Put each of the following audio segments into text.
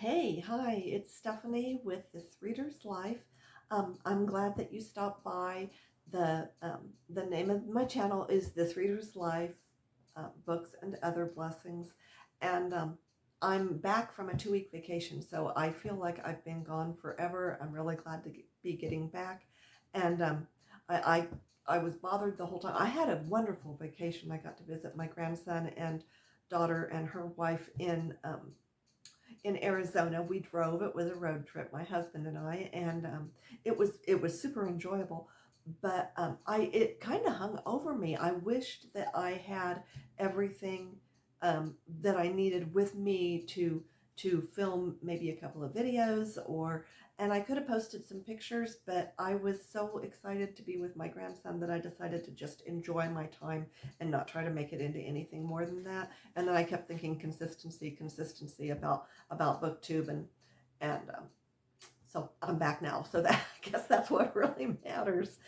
Hey, hi, it's Stephanie with This Reader's Life. I'm glad that you stopped by. The name of my channel is This Reader's Life, Books and Other Blessings. And I'm back from a 2-week vacation, so I feel like I've been gone forever. I'm really glad to be getting back. And I, I was bothered the whole time. I had a wonderful vacation. I got to visit my grandson and daughter and her wife in Arizona. We drove. It was a road trip, my husband and I, and it was super enjoyable. But it kind of hung over me. I wished that I had everything that I needed with me to film maybe a couple of videos, and I could have posted some pictures, but I was so excited to be with my grandson that I decided to just enjoy my time and not try to make it into anything more than that. And then I kept thinking consistency about booktube, and so I'm back now, so that I guess that's what really matters.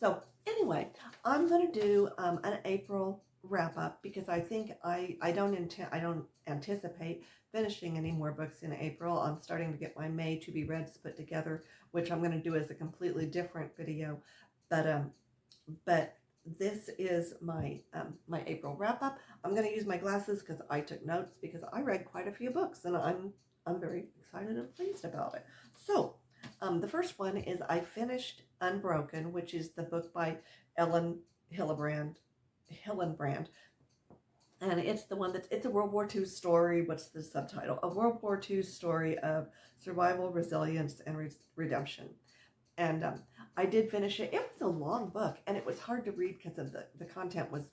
So anyway, I'm going to do an April wrap up because I think I don't anticipate finishing any more books in April. I'm starting to get my May to be reads put together, which I'm going to do as a completely different video, but this is my April wrap up. I'm going to use my glasses because I took notes because I read quite a few books, and I'm very excited and pleased about it. So the first one is I finished Unbroken, which is the book by Ellen Hillenbrand, and it's the one it's a World War II story. What's the subtitle? A World War II story of survival, resilience, and redemption. And I did finish it. It was a long book, and it was hard to read because of the content was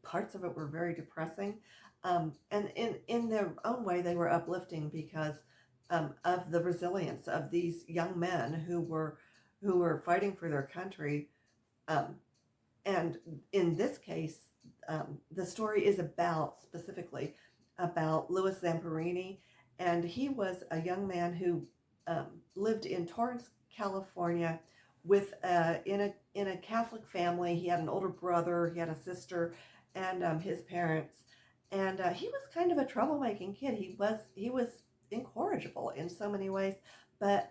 parts of it were very depressing. And in their own way, they were uplifting because of the resilience of these young men who were fighting for their country. Um, and in this case, the story is specifically about Louis Zamperini, and he was a young man who lived in Torrance, California, with in a Catholic family. He had an older brother, he had a sister, and his parents, and he was kind of a troublemaking kid. He was incorrigible in so many ways, but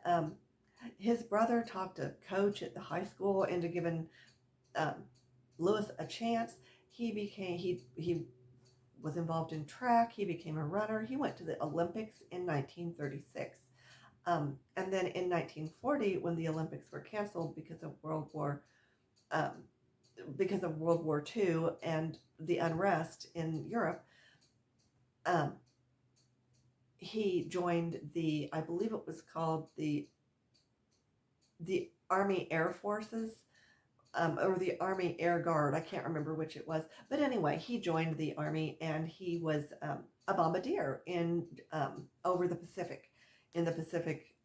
his brother talked a coach at the high school into giving um, Lewis a chance. He was involved in track. He became a runner. He went to the Olympics in 1936. And then in 1940, when the Olympics were canceled um, because of World War II and the unrest in Europe, um, he joined I believe it was called the Army Air Forces, or the Army Air Guard. I can't remember which it was. But anyway, he joined the Army, and he was a bombardier over the Pacific, in the Pacific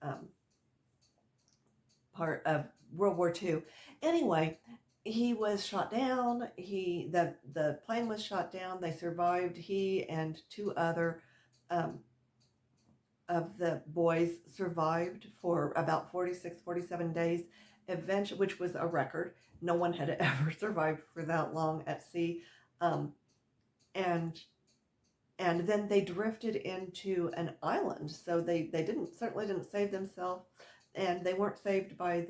part of World War II. Anyway, he was shot down. The plane was shot down. They survived. He and two other um, of the boys survived for about 47 days, eventually, which was a record. No one had ever survived for that long at sea. Um, and and then they drifted into an island. So they certainly didn't save themselves, and they weren't saved by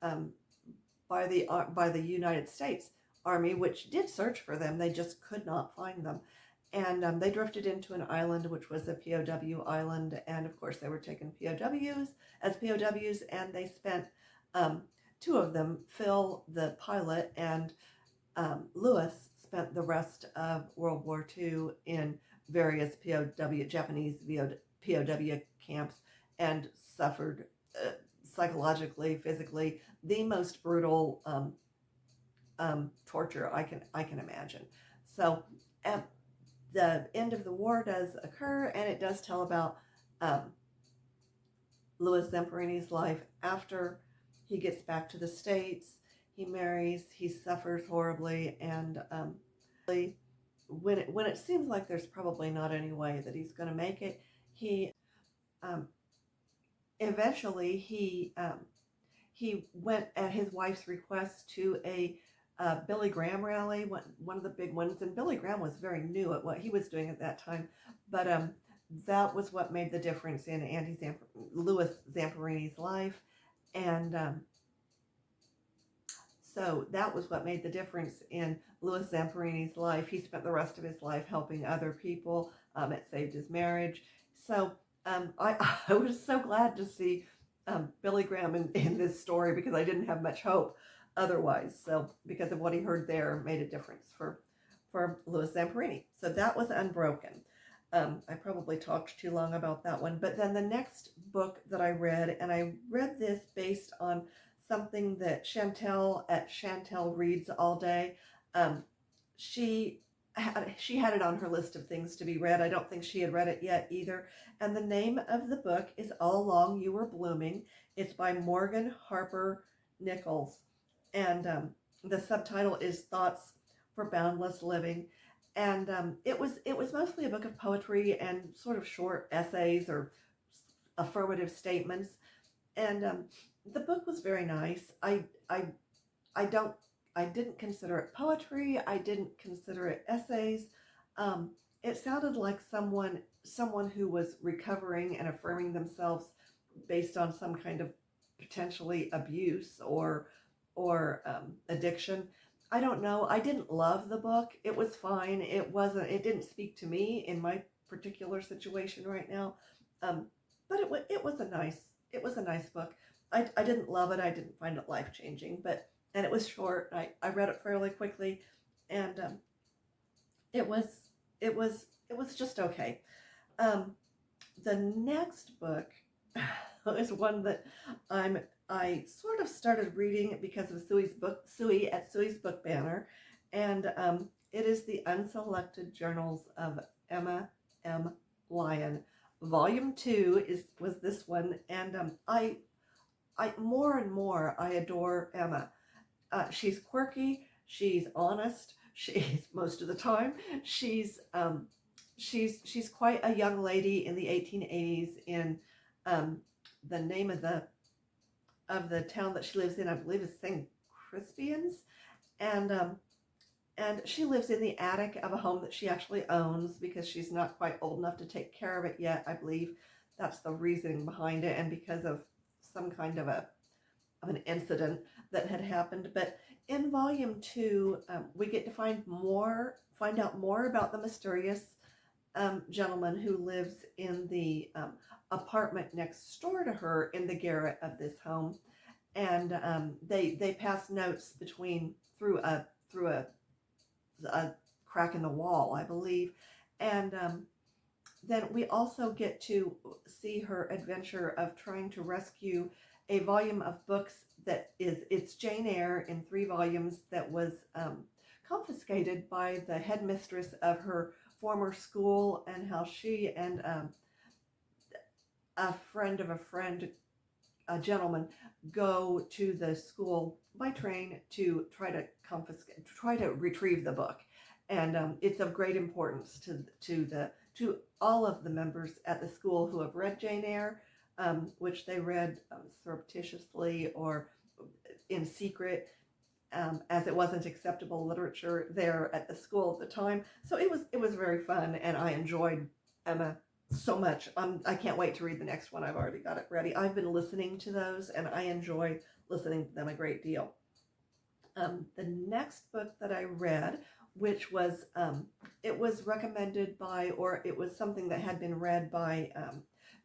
um, the United States Army, which did search for them. They just could not find them. And they drifted into an island, which was a POW island. And of course, they were taken as POWs, and they spent two of them, Phil, the pilot, and Lewis, spent the rest of World War II in various Japanese POW camps, and suffered psychologically, physically, the most brutal torture I can imagine. So at the end of the war does occur, and it does tell about Louis Zamperini's life after he gets back to the States. He marries, he suffers horribly, and when it seems like there's probably not any way that he's going to make it, he um, eventually he went at his wife's request to a Billy Graham rally, one of the big ones, and Billy Graham was very new at what he was doing at that time, but that was what made the difference in Louis Zamperini's life. And so that was what made the difference in Louis Zamperini's life. He spent the rest of his life helping other people. It saved his marriage. So I was so glad to see Billy Graham in this story, because I didn't have much hope otherwise. So because of what he heard there made a difference for Louis Zamperini. So that was Unbroken. I probably talked too long about that one. But then the next book that I read, and I read this based on something that Chantel at Chantel Reads All Day, she had it on her list of things to be read. I don't think she had read it yet either. And the name of the book is All Along You Were Blooming. It's by Morgan Harper Nichols. And the subtitle is Thoughts for Boundless Living. And it was mostly a book of poetry and sort of short essays or affirmative statements. And the book was very nice. I didn't consider it poetry. I didn't consider it essays. It sounded like someone who was recovering and affirming themselves based on some kind of potentially abuse or addiction. I don't know. I didn't love the book. It was fine. It didn't speak to me in my particular situation right now. But it was a nice book. I didn't love it. I didn't find it life changing, and it was short. I read it fairly quickly, and it was just okay. The next book is one that I sort of started reading because of Suey at Suey's Book Banner, and it is the Unselected Journals of Emma M. Lyon. Volume 2 was this one, and I more and more I adore Emma. She's quirky, she's honest, she's most of the time she's quite a young lady in the 1880s in the name of the town that she lives in, I believe, is St. Crispians, and she lives in the attic of a home that she actually owns because she's not quite old enough to take care of it yet. I believe that's the reasoning behind it, and because of some kind of an incident that had happened. But in volume 2, we get to find out more about the mysterious gentleman who lives in the apartment next door to her in the garret of this home, and they pass notes through a crack in the wall, I believe, and then we also get to see her adventure of trying to rescue a volume of books it's Jane Eyre in 3 volumes that was confiscated by the headmistress of her former school, and how she and a friend of a friend, a gentleman, go to the school by train to try to retrieve the book. And it's of great importance to all of the members at the school who have read Jane Eyre, which they read surreptitiously or in secret, as it wasn't acceptable literature there at the school at the time. So it was very fun, and I enjoyed Emma so much. I can't wait to read the next one. I've already got it ready. I've been listening to those, and I enjoy listening to them a great deal. The next book that I read, which was it was recommended by, or it was something that had been read by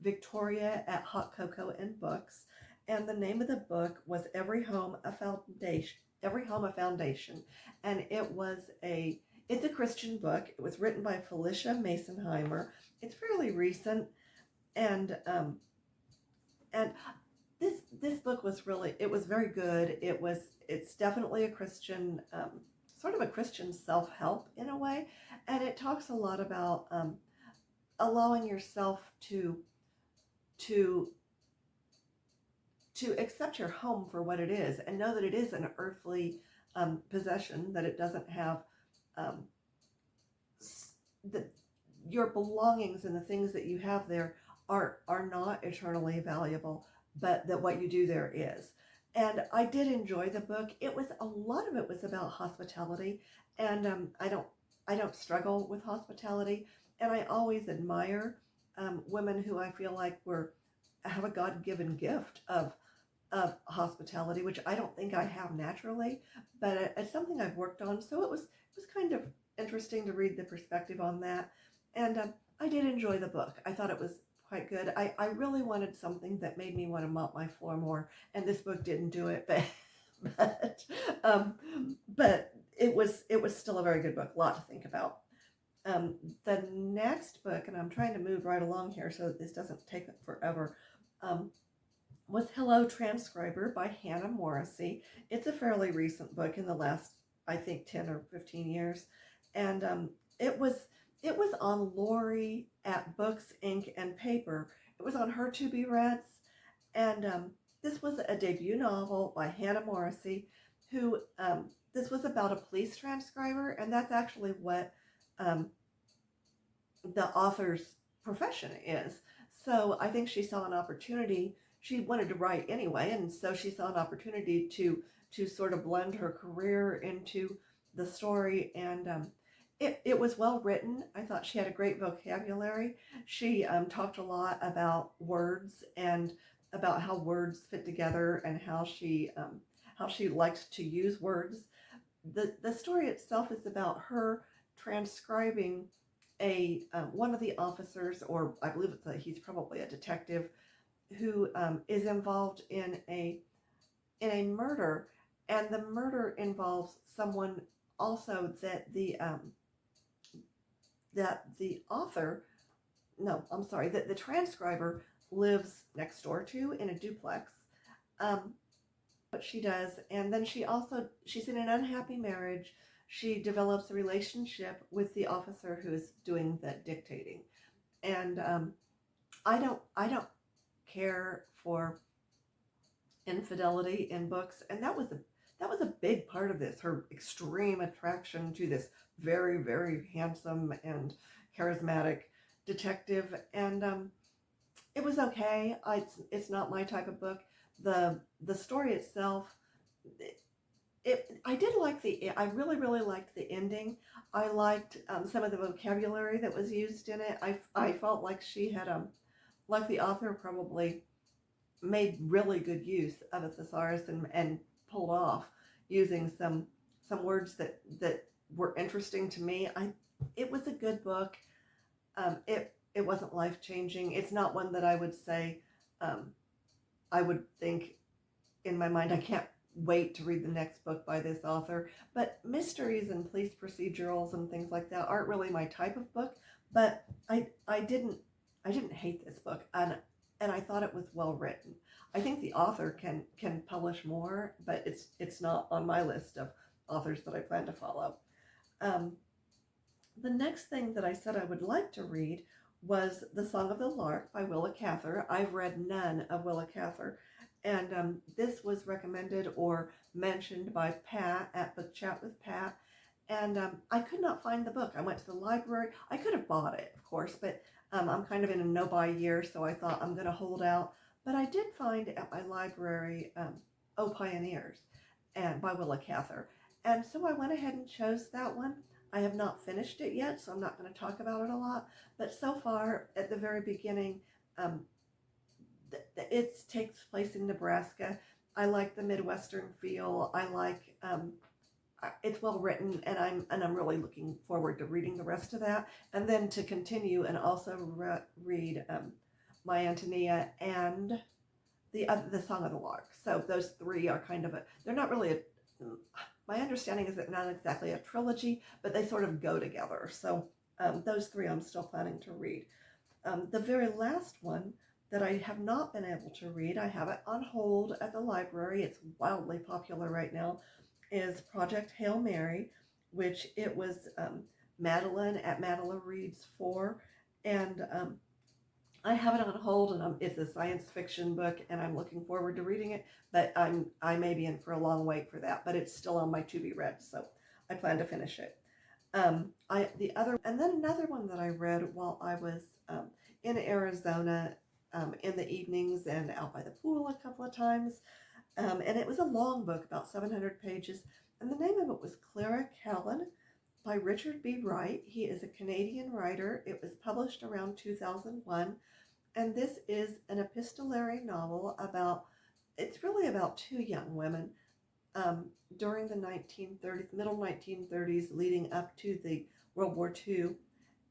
Victoria at Hot Cocoa and Books, and the name of the book was Every Home a Foundation, and it's a Christian book. It was written by Felicia Masonheimer. It's fairly recent, and this book was very good. It's definitely a Christian, sort of a Christian self-help in a way, and it talks a lot about allowing yourself to accept your home for what it is, and know that it is an earthly possession, that it doesn't have your belongings and the things that you have there are not eternally valuable, but that what you do there is. And I did enjoy the book. A lot of it was about hospitality, and I don't struggle with hospitality, and I always admire women who I feel like have a God-given gift of hospitality, which I don't think I have naturally, but it's something I've worked on. So it was kind of interesting to read the perspective on that, and I did enjoy the book. I thought it was quite good. I really wanted something that made me want to mop my floor more, and this book didn't do it, but but um, but it was still a very good book. A lot to think about. Um, the next book, and I'm trying to move right along here so that this doesn't take forever. Um, was Hello Transcriber by Hannah Morrissey. It's a fairly recent book in the last, I think, 10 or 15 years. And it was it was on Lori at Books, Ink, and Paper. It was on her to be reads. And this was a debut novel by Hannah Morrissey, who this was about a police transcriber, and that's actually what um, the author's profession is. So I think she saw an opportunity. She wanted to write anyway, and so she saw an opportunity to sort of blend her career into the story. And it was well written. I thought she had a great vocabulary. She talked a lot about words and about how words fit together and how she likes to use words. The story itself is about her transcribing a one of the officers, or I believe he's probably a detective, who is involved in a murder, and the murder involves someone also that the author, no, I'm sorry, that the transcriber lives next door to in a duplex. Um, what she does, and then she's in an unhappy marriage. She develops a relationship with the officer who is doing the dictating, and I don't care for infidelity in books, and that was a big part of this. Her extreme attraction to this very, very handsome and charismatic detective, and it was okay. It's not my type of book. The story itself, I did like I really, really liked the ending. I liked some of the vocabulary that was used in it. I felt like she had like the author probably made really good use of a thesaurus and pulled off using some words that were interesting to me. It was a good book. It wasn't life changing. It's not one that I would say um, I would think in my mind I can't wait to read the next book by this author. But mysteries and police procedurals and things like that aren't really my type of book. But I didn't hate this book, and I thought it was well written. I think the author can publish more, but it's not on my list of authors that I plan to follow. Um, the next thing that I said I would like to read was The Song of the Lark by Willa Cather. I've read none of Willa Cather, and this was recommended or mentioned by Pat at Book Chat with Pat, and I could not find the book. I went to the library. I could have bought it, of course, but I'm kind of in a no-buy year, so I thought I'm going to hold out. But I did find at my library Oh Pioneers and by Willa Cather, and so I went ahead and chose that one. I have not finished it yet, so I'm not going to talk about it a lot. But so far, at the very beginning, um, it takes place in Nebraska. I like the Midwestern feel. I like it's well written, and I'm really looking forward to reading the rest of that, and then to continue and also read My Antonia and the Song of the Lark. So those three are kind of they're not really my understanding is that not exactly a trilogy, but they sort of go together. So those three I'm still planning to read. The very last one that I have not been able to read, I have it on hold at the library. It's wildly popular right now, is Project Hail Mary, which it was Madeline at Madeline Reads for, and I have it on hold, and it's a science fiction book, and I'm looking forward to reading it. But I may be in for a long wait for that, but it's still on my to be read, so I plan to finish it. And then another one that I read while I was in Arizona in the evenings and out by the pool a couple of times, and it was a long book, about 700 pages, and the name of it was Clara Callan, by Richard B. Wright. He is a Canadian writer. It was published around 2001, and this is an epistolary novel about, it's really about two young women um, during the 1930s, middle 1930s, leading up to the World War II.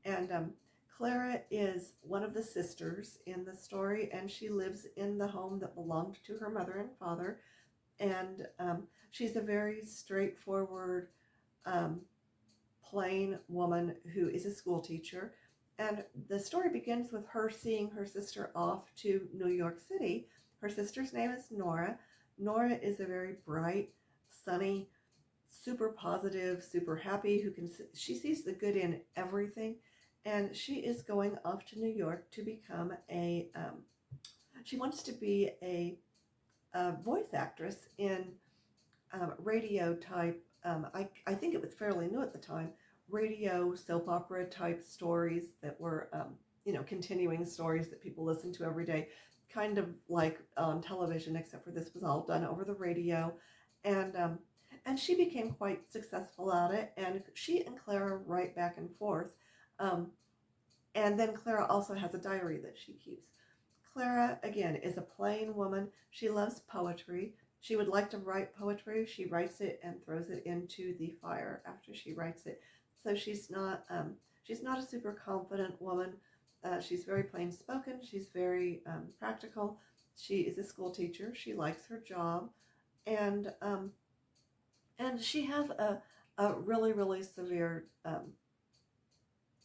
And Clara is one of the sisters in the story, and she lives in the home that belonged to her mother and father. And she's a very straightforward, um, plain woman who is a school teacher. And the story begins with her seeing her sister off to New York City. Her sister's name is Nora. Nora is a very bright, sunny, super positive, super happy, she sees the good in everything. And she is going off to New York to become she wants to be a voice actress in radio type, I think it was fairly new at the time, radio soap opera type stories that were, continuing stories that people listen to every day, kind of like on television, except for this was all done over the radio. And, um, and she became quite successful at it, and she and Clara write back and forth. Um, and then Clara also has a diary that she keeps. Clara, again, is a plain woman. She loves poetry. She would like to write poetry. She writes it and throws it into the fire after she writes it. So she's not a super confident woman. She's very plain spoken. She's very practical. She is a school teacher. She likes her job, and she has a really really severe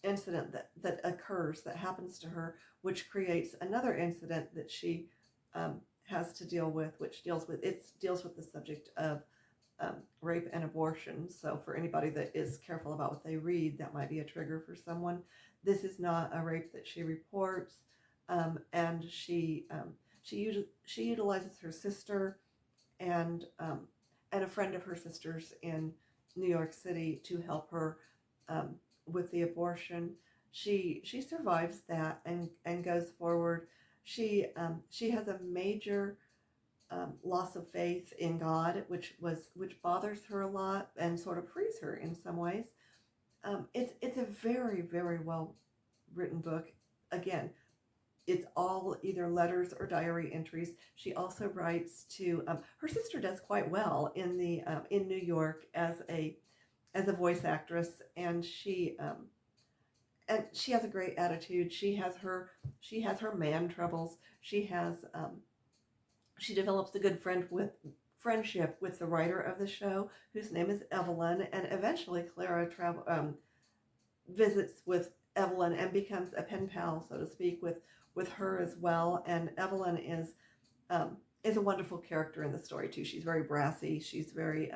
incident that occurs, that happens to her, which creates another incident that she has to deal with, which deals with the subject of rape and abortion. So for anybody that is careful about what they read, that might be a trigger for someone. This is not a rape that she reports, and she utilizes her sister and a friend of her sister's in New York City to help her with the abortion. She survives that and goes forward. She has a major loss of faith in God, which bothers her a lot and sort of frees her in some ways. It's a very very well written book. Again, it's all either letters or diary entries. She also writes to her sister does quite well in New York as a voice actress, and she has a great attitude. She has her man troubles. She develops a good friendship with the writer of the show, whose name is Evelyn, and eventually Clara visits with Evelyn and becomes a pen pal, so to speak, with her as well. And Evelyn is a wonderful character in the story too. She's very brassy. She's very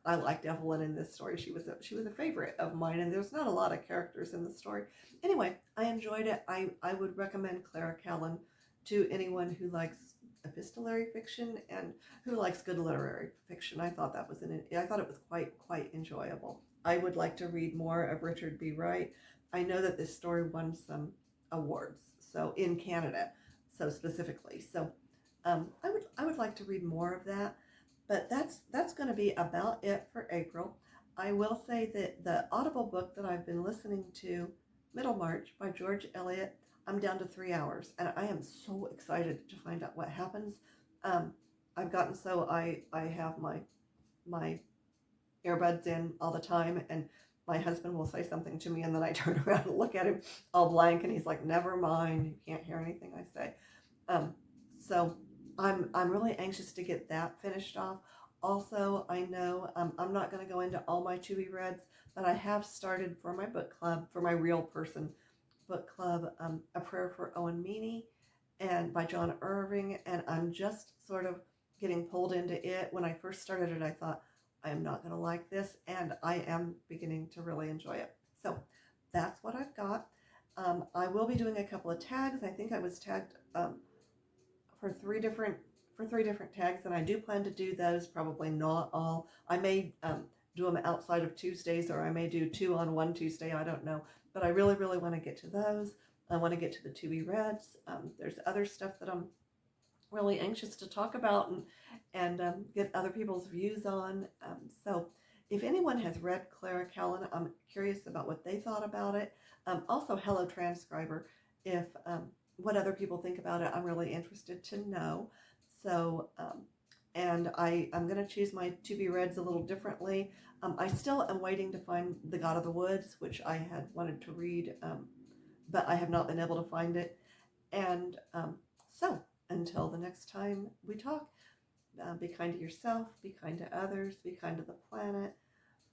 I liked Evelyn in this story. She was a favorite of mine, and there's not a lot of characters in the story. Anyway, I enjoyed it. I would recommend Clara Callan to anyone who likes epistolary fiction and who likes good literary fiction. I thought it was quite enjoyable. I would like to read more of Richard B. Wright. I know that this story won some awards, so in Canada, so specifically. So I would like to read more of that. But that's going to be about it for April. I will say that the Audible book that I've been listening to, Middlemarch by George Eliot, I'm down to 3 hours, and I am so excited to find out what happens. I've gotten so I have my earbuds in all the time, and my husband will say something to me, and then I turn around and look at him all blank, and he's like, "Never mind, you can't hear anything I say." So I'm really anxious to get that finished off. Also, I know I'm not going to go into all my to be reads, but I have started for my book club, for my real person book club, A Prayer for Owen Meany, and by John Irving, and I'm just sort of getting pulled into it. When I first started it, I thought I am not going to like this, and I am beginning to really enjoy it. So that's what I've got. I will be doing a couple of tags. I think I was tagged for three different tags, and I do plan to do those. Probably not all. I may do them outside of Tuesdays, or I may do 2 on one Tuesday. I don't know, but I really really want to get to those. I want to get to the to be reads. There's other stuff that I'm really anxious to talk about and get other people's views on. So If anyone has read Clara Callan, I'm curious about what they thought about it. Also, hello transcriber, if what other people think about it, I'm really interested to know. So, and I'm going to choose my to be reads a little differently. I still am waiting to find The God of the Woods, which I had wanted to read, but I have not been able to find it. And so, until the next time we talk, be kind to yourself, be kind to others, be kind to the planet,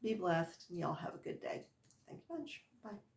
be blessed, and y'all have a good day. Thank you much. Bye.